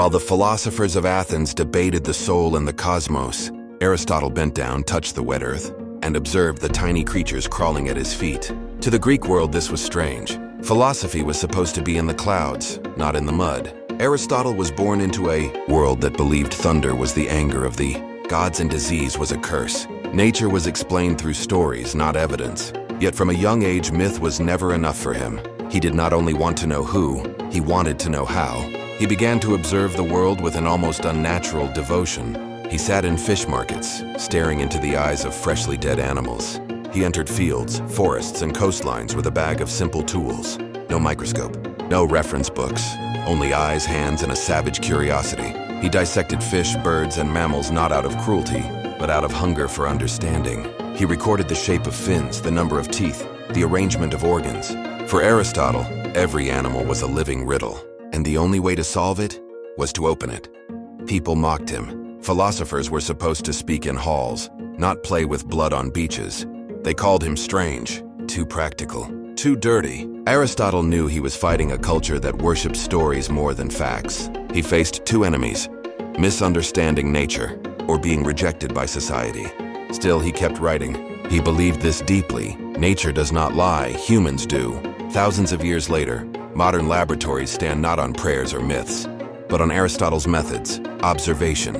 While the philosophers of Athens debated the soul and the cosmos, Aristotle bent down, touched the wet earth, and observed the tiny creatures crawling at his feet. To the Greek world, this was strange. Philosophy was supposed to be in the clouds, not in the mud. Aristotle was born into a world that believed thunder was the anger of the gods and disease was a curse. Nature was explained through stories, not evidence. Yet from a young age, myth was never enough for him. He did not only want to know who, he wanted to know how. He began to observe the world with an almost unnatural devotion. He sat in fish markets, staring into the eyes of freshly dead animals. He entered fields, forests, and coastlines with a bag of simple tools. No microscope, no reference books, only eyes, hands, and a savage curiosity. He dissected fish, birds, and mammals not out of cruelty, but out of hunger for understanding. He recorded the shape of fins, the number of teeth, the arrangement of organs. For Aristotle, every animal was a living riddle, and the only way to solve it was to open it. People mocked him. Philosophers were supposed to speak in halls, not play with blood on beaches. They called him strange, too practical, too dirty. Aristotle knew he was fighting a culture that worshipped stories more than facts. He faced two enemies: misunderstanding nature or being rejected by society. Still, he kept writing. He believed this deeply. Nature does not lie, humans do. Thousands of years later, modern laboratories stand not on prayers or myths, but on Aristotle's methods: observation,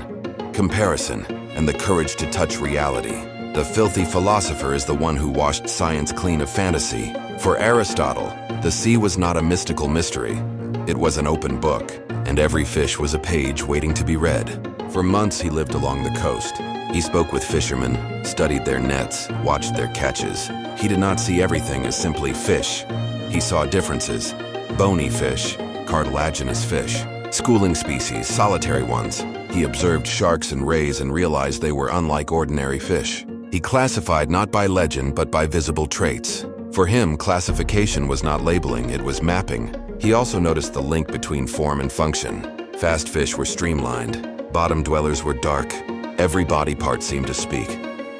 comparison, and the courage to touch reality. The filthy philosopher is the one who washed science clean of fantasy. For Aristotle, the sea was not a mystical mystery. It was an open book, and every fish was a page waiting to be read. For months he lived along the coast. He spoke with fishermen, studied their nets, watched their catches. He did not see everything as simply fish. He saw differences: bony fish, cartilaginous fish, schooling species, solitary ones. He observed sharks and rays and realized they were unlike ordinary fish. He classified not by legend but by visible traits. For him, classification was not labeling, it was mapping. He also noticed the link between form and function. Fast fish were streamlined. Bottom dwellers were dark. Every body part seemed to speak.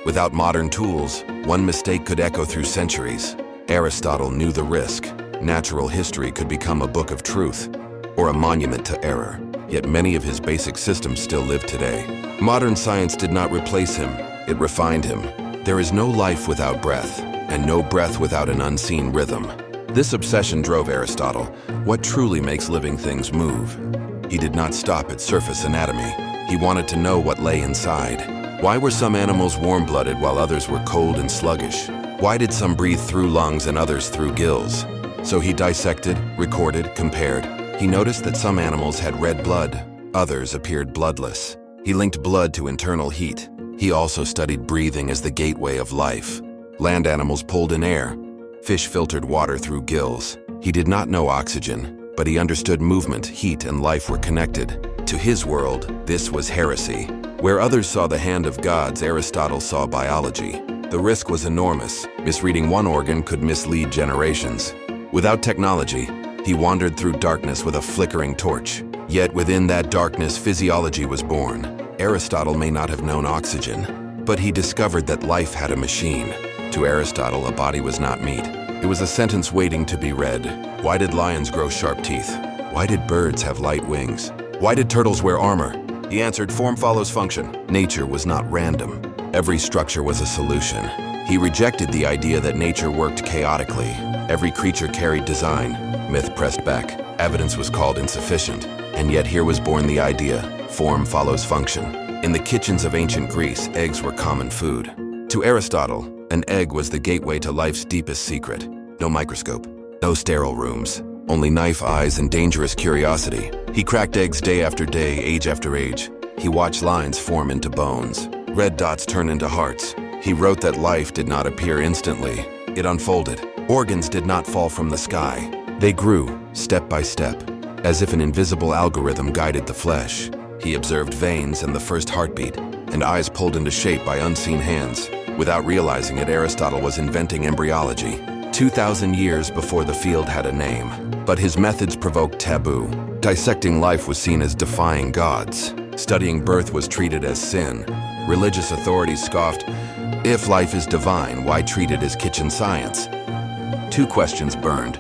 Without modern tools, one mistake could echo through centuries. Aristotle knew the risk. Natural history could become a book of truth, or a monument to error. Yet many of his basic systems still live today. Modern science did not replace him, it refined him. There is no life without breath, and no breath without an unseen rhythm. This obsession drove Aristotle. What truly makes living things move? He did not stop at surface anatomy. He wanted to know what lay inside. Why were some animals warm-blooded while others were cold and sluggish? Why did some breathe through lungs and others through gills? So he dissected, recorded, compared. He noticed that some animals had red blood, others appeared bloodless. He linked blood to internal heat. He also studied breathing as the gateway of life. Land animals pulled in air. Fish filtered water through gills. He did not know oxygen, but he understood movement, heat, and life were connected. To his world, this was heresy. Where others saw the hand of gods, Aristotle saw biology. The risk was enormous. Misreading one organ could mislead generations. Without technology, he wandered through darkness with a flickering torch. Yet within that darkness, physiology was born. Aristotle may not have known oxygen, but he discovered that life had a machine. To Aristotle, a body was not meat. It was a sentence waiting to be read. Why did lions grow sharp teeth? Why did birds have light wings? Why did turtles wear armor? He answered, form follows function. Nature was not random. Every structure was a solution. He rejected the idea that nature worked chaotically. Every creature carried design. Myth pressed back. Evidence was called insufficient. And yet here was born the idea, form follows function. In the kitchens of ancient Greece, eggs were common food. To Aristotle, an egg was the gateway to life's deepest secret. No microscope, no sterile rooms, only knife eyes and dangerous curiosity. He cracked eggs day after day, age after age. He watched lines form into bones, red dots turn into hearts. He wrote that life did not appear instantly. It unfolded. Organs did not fall from the sky. They grew, step by step, as if an invisible algorithm guided the flesh. He observed veins and the first heartbeat, and eyes pulled into shape by unseen hands. Without realizing it, Aristotle was inventing embryology, 2,000 years before the field had a name. But his methods provoked taboo. Dissecting life was seen as defying gods. Studying birth was treated as sin. Religious authorities scoffed, if life is divine, why treat it as kitchen science? Two questions burned.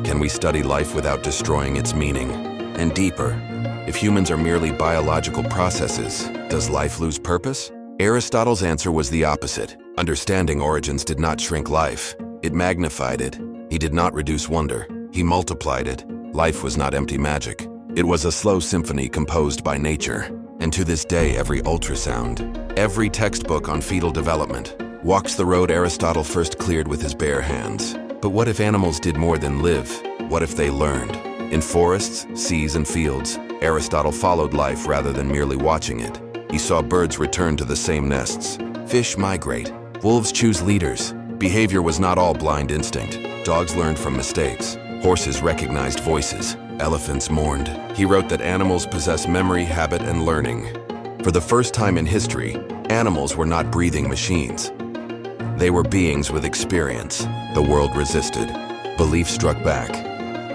Can we study life without destroying its meaning? And deeper, If humans are merely biological processes, does life lose purpose? Aristotle's answer was the opposite. Understanding origins did not shrink life. It magnified it. He did not reduce wonder. He multiplied it. Life was not empty magic. It was a slow symphony composed by nature. And to this day, every ultrasound, every textbook on fetal development, walks the road Aristotle first cleared with his bare hands. But what if animals did more than live? What if they learned? In forests, seas, and fields, Aristotle followed life rather than merely watching it. He saw birds return to the same nests. Fish migrate. Wolves choose leaders. Behavior was not all blind instinct. Dogs learned from mistakes. Horses recognized voices. Elephants mourned. He wrote that animals possess memory, habit, and learning. For the first time in history, animals were not breathing machines. They were beings with experience. The world resisted. Belief struck back.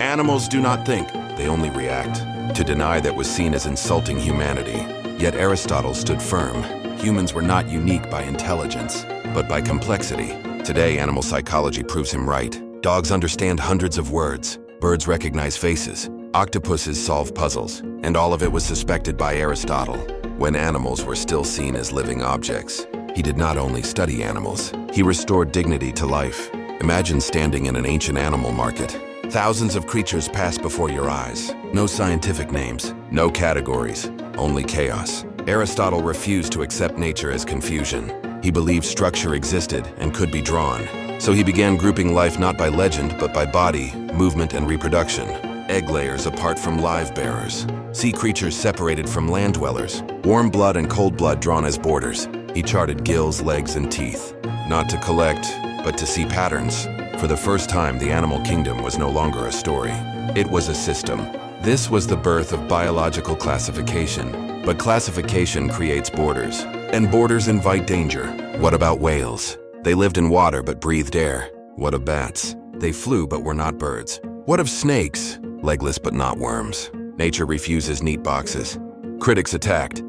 Animals do not think, they only react. To deny that was seen as insulting humanity. Yet Aristotle stood firm. Humans were not unique by intelligence, but by complexity. Today, animal psychology proves him right. Dogs understand hundreds of words. Birds recognize faces. Octopuses solve puzzles. And all of it was suspected by Aristotle, when animals were still seen as living objects. He did not only study animals, he restored dignity to life. Imagine standing in an ancient animal market. Thousands of creatures pass before your eyes. No scientific names, no categories, only chaos. Aristotle refused to accept nature as confusion. He believed structure existed and could be drawn. So he began grouping life not by legend, but by body, movement, and reproduction. Egg layers apart from live bearers. Sea creatures separated from land dwellers. Warm blood and cold blood drawn as borders. He charted gills, legs, and teeth. Not to collect, but to see patterns. For the first time, the animal kingdom was no longer a story. It was a system. This was the birth of biological classification. But classification creates borders. And borders invite danger. What about whales? They lived in water but breathed air. What of bats? They flew but were not birds. What of snakes? Legless but not worms. Nature refuses neat boxes. Critics attacked.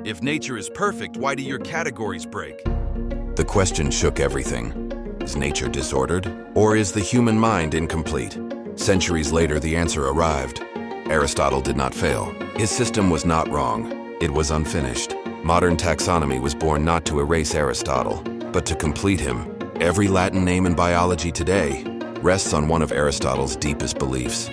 If nature is perfect, why do your categories break? The question shook everything. Is nature disordered? Or is the human mind incomplete? Centuries later, the answer arrived. Aristotle did not fail. His system was not wrong. It was unfinished. Modern taxonomy was born not to erase Aristotle, but to complete him. Every Latin name in biology today rests on one of Aristotle's deepest beliefs.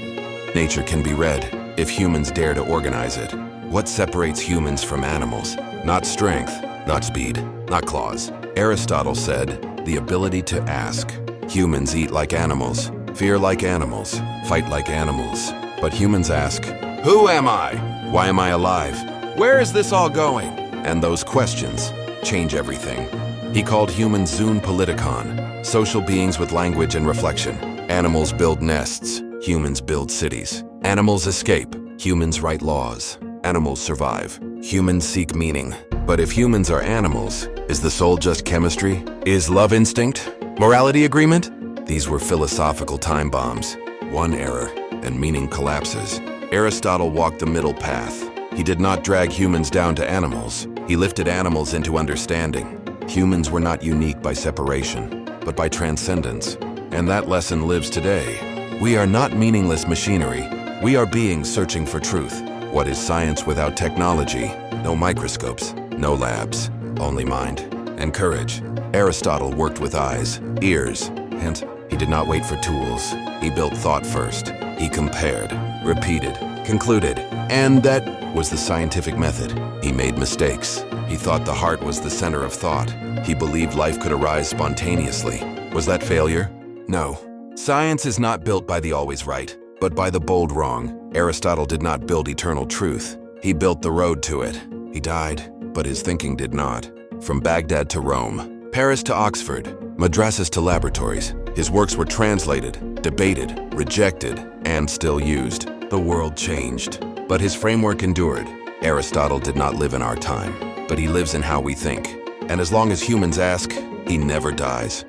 Nature can be read if humans dare to organize it. What separates humans from animals? Not strength, not speed, not claws. Aristotle said, the ability to ask. Humans eat like animals, fear like animals, fight like animals. But humans ask, who am I? Why am I alive? Where is this all going? And those questions change everything. He called humans zoon politikon, social beings with language and reflection. Animals build nests, humans build cities. Animals escape, humans write laws. Animals survive, humans seek meaning. But if humans are animals, is the soul just chemistry? Is love instinct? Morality agreement? These were philosophical time bombs. One error, and meaning collapses. Aristotle walked the middle path. He did not drag humans down to animals. He lifted animals into understanding. Humans were not unique by separation, but by transcendence. And that lesson lives today. We are not meaningless machinery. We are beings searching for truth. What is science without technology? No microscopes, no labs, only mind and courage. Aristotle worked with eyes, ears, hence he did not wait for tools. He built thought first. He compared, repeated, concluded, and that was the scientific method. He made mistakes. He thought the heart was the center of thought. He believed life could arise spontaneously. Was that failure? No. Science is not built by the always right, but by the bold wrong. Aristotle did not build eternal truth. He built the road to it. He died, but his thinking did not. From Baghdad to Rome, Paris to Oxford, madrasas to laboratories, his works were translated, debated, rejected, and still used. The world changed, but his framework endured. Aristotle did not live in our time, but he lives in how we think. And as long as humans ask, he never dies.